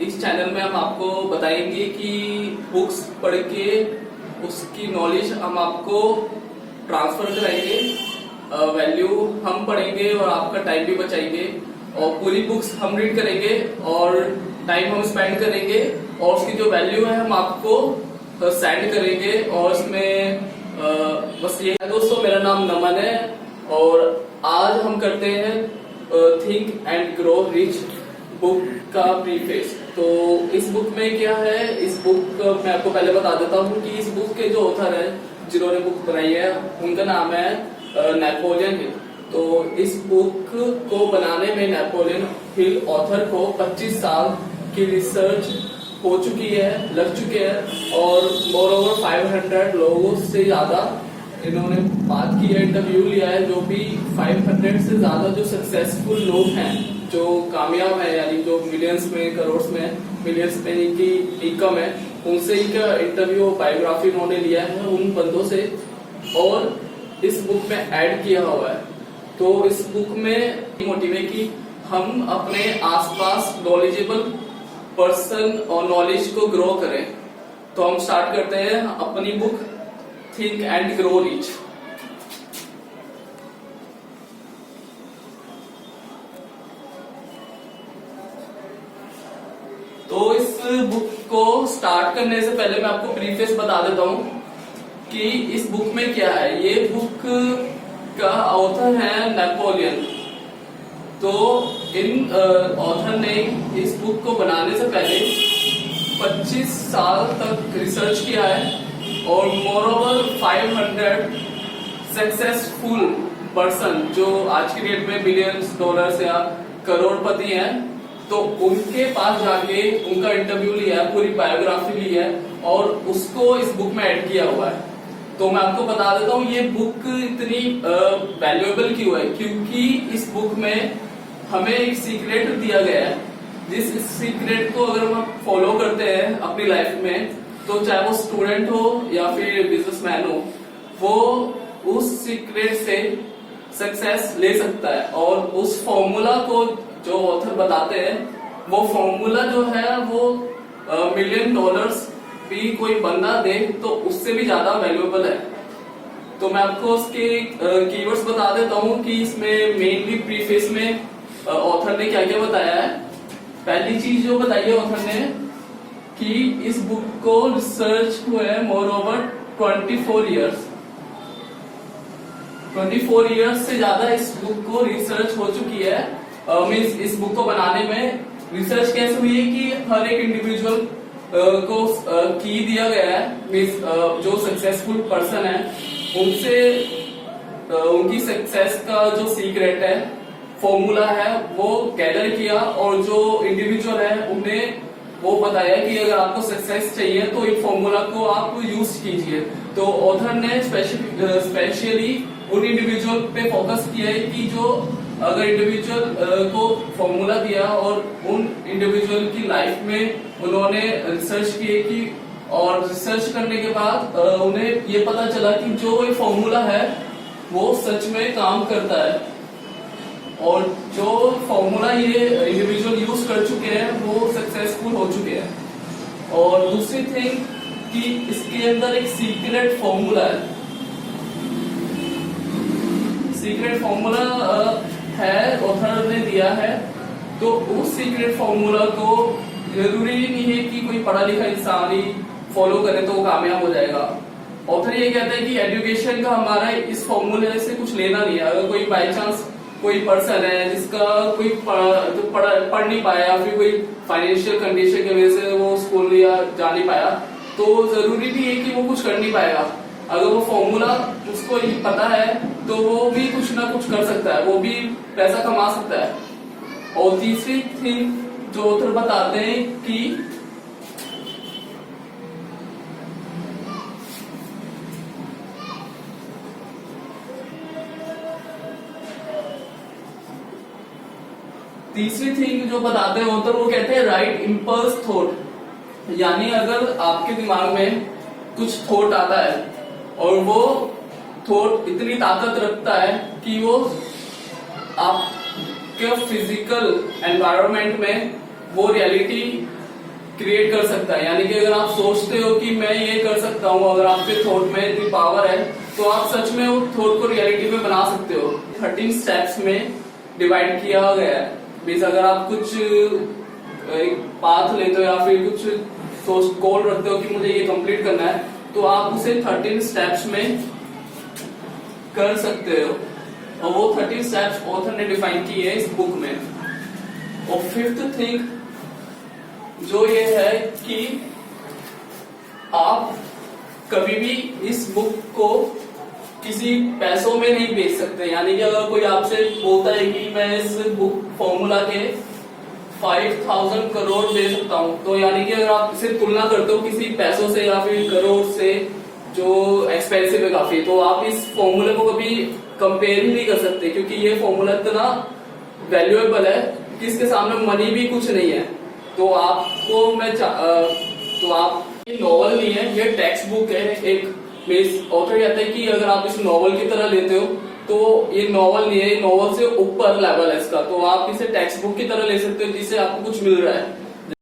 इस चैनल में हम आपको बताएंगे कि बुक्स पढ़ के उसकी नॉलेज हम आपको ट्रांसफर कराएंगे, वैल्यू हम पढ़ेंगे और आपका टाइम भी बचाएंगे। और पूरी बुक्स हम रीड करेंगे और टाइम हम स्पेंड करेंगे और उसकी जो वैल्यू है हम आपको सेंड करेंगे। और इसमें बस ये है दोस्तों, मेरा नाम नमन है और आज हम करते हैं think and grow rich book का प्रीफेस। तो इस बुक में क्या है, इस बुक मैं आपको पहले बता देता हूँ कि इस बुक के जो ऑथर है, जिन्होंने बुक बनाई है, उनका नाम है नेपोलियन हिल। तो इस बुक को बनाने में नेपोलियन हिल ऑथर को 25 साल की रिसर्च हो चुकी है, लग चुके हैं और मोर ओवर 500 लोगों से ज्यादा इन्होंने बात की है, इंटरव्यू लिया है। जो भी 500 से ज्यादा जो सक्सेसफुल लोग हैं, जो कामयाब है, यानी जो मिलियंस में, करोड़ में, मिलियंस में इनकी इनकम है, उनसे इनका इंटरव्यू, बायोग्राफी इन्होंने लिया है उन बंदों से और इस बुक में ऐड किया हुआ है। तो इस बुक में मोटिव है कि हम अपने आसपास नॉलेजेबल पर्सन और नॉलेज को ग्रो करें। तो हम स्टार्ट करते हैं अपनी book think and grow rich. तो इस बुक को स्टार्ट करने से पहले मैं आपको प्रीफेस बता देता हूं कि इस बुक में क्या है। ये बुक का ऑथर है नेपोलियन। तो इन ऑथर ने इस बुक को बनाने से पहले 25 साल तक रिसर्च किया है और मोर ओवर 500 सक्सेसफुल पर्सन जो आज की डेट में बिलियंस डॉलर्स या करोड़पति हैं, तो उनके पास जाके उनका इंटरव्यू लिया है, पूरी बायोग्राफी ली है और उसको इस बुक में ऐड किया हुआ है। तो मैं आपको बता देता हूँ ये बुक इतनी वैल्यूएबल क्यों है, क्योंकि इस बुक में हमें एक सीक्रेट दिया गया है। जिस सीक्रेट को अगर हम फॉलो करते हैं अपनी लाइफ में, तो चाहे वो स्टूडेंट हो या फिर बिजनेसमैन हो, वो उस सीक्रेट से सक्सेस ले सकता है। और उस फॉर्मूला को जो ऑथर बताते हैं, वो फॉर्मूला जो है वो $1,000,000 भी कोई बंदा दे तो उससे भी ज्यादा वैल्यूएबल है। तो मैं आपको उसके कीवर्ड्स बता देता हूँ कि इसमें मेनली प्रीफेस में ऑथर ने क्या क्या बताया है। पहली चीज जो बताई है ऑथर ने कि इस बुक को रिसर्च हुए है मोर ओवर 24 ईयर्स। 24 ईयर्स से ज्यादा इस बुक को रिसर्च हो चुकी है। मीन्स इस बुक को बनाने में रिसर्च कैसे हुई है कि हर एक इंडिविजुअल को की दिया गया है। मीन्स जो सक्सेसफुल पर्सन है उनसे उनकी सक्सेस का जो सीक्रेट है, फॉर्मूला है, वो गैदर किया और जो इंडिविजुअल है उन्हें वो बताया कि अगर आपको सक्सेस चाहिए तो एक फॉर्मूला को आप यूज कीजिए। तो ऑथर ने स्पेशली उन इंडिविजुअल पे फोकस किया है कि जो अगर इंडिविजुअल को फॉर्मूला दिया और उन इंडिविजुअल की लाइफ में उन्होंने रिसर्च किए कि, और रिसर्च करने के बाद उन्हें ये पता चला कि जो ये फॉर्मूला है वो सच में काम करता है और जो फॉर्मूला ये इंडिविजुअल यूज कर चुके हैं वो सक्सेसफुल हो चुके हैं। और दूसरी थिंग कि इसके अंदर एक सीक्रेट फॉर्मूला है। सीक्रेट फॉर्मूला है, ऑथर ने दिया है। तो उस सीक्रेट फॉर्मूला को जरूरी नहीं है कि कोई पढ़ा लिखा इंसान ही फॉलो करे तो वो कामयाब हो जाएगा। ऑथर ये कहता है कि एजुकेशन का हमारा इस फॉर्मूले से कुछ लेना नहीं है। अगर कोई बाई चांस कोई पर्सन है जिसका कोई पढ़ नहीं पाया या फिर कोई फाइनेंशियल कंडीशन की वजह से वो स्कूल या जा नहीं पाया, तो जरूरी नहीं है कि वो कुछ कर नहीं पाएगा। अगर वो फॉर्मूला उसको पता है तो वो भी कुछ ना कुछ कर सकता है, वो भी पैसा कमा सकता है। और तीसरी थिंग जो ऑथर बताते हैं कि तीसरी थिंग जो बताते हैं ऑथर, वो कहते हैं राइट इंपल्स थॉट। यानी अगर आपके दिमाग में कुछ थॉट आता है और वो थॉट इतनी ताकत रखता है कि वो आपके फिजिकल एनवायरनमेंट में वो रियलिटी क्रिएट कर सकता है। यानी कि अगर आप सोचते हो कि मैं ये कर सकता हूँ, अगर आपके थॉट में इतनी पावर है तो आप सच में वो थॉट को रियलिटी में बना सकते हो। 13 स्टेप्स में डिवाइड किया गया है। मीन्स अगर आप कुछ एक पाथ लेते हो या फिर कुछ सोच गोल रखते हो कि मुझे ये कंप्लीट करना है, तो आप उसे 13 स्टेप्स में कर सकते हो। और वो 13 स्टेप्स ऑथर ने डिफाइन किए हैं इस बुक में। और फिफ्थ थिंग जो ये है कि आप कभी भी इस बुक को किसी पैसों में नहीं बेच सकते। यानी कि अगर कोई आपसे बोलता है कि मैं इस बुक फॉर्मूला के 5000 करोड़ दे सकता हूं, तो यानी कि अगर आप इसे तुलना करते हो किसी पैसों से या फिर करोड़ से जो एक्सपेंसिव है काफी, तो आप इस फॉर्मूले को कभी कंपेयर ही नहीं कर सकते, क्योंकि ये फॉर्मूला इतना वैल्यूएबल है कि इसके सामने मनी भी कुछ नहीं है। तो आपको तो आप ये नॉवल नहीं है, ये टेक्स्ट बुक है। एक ऑथर कहता है कि अगर आप इस नॉवल की तरह लेते हो तो ये नॉवल नहीं है, नॉवल से ऊपर लेवल है इसका। तो आप इसे टेक्स्ट बुक की तरह ले सकते हो जिससे आपको कुछ मिल रहा है।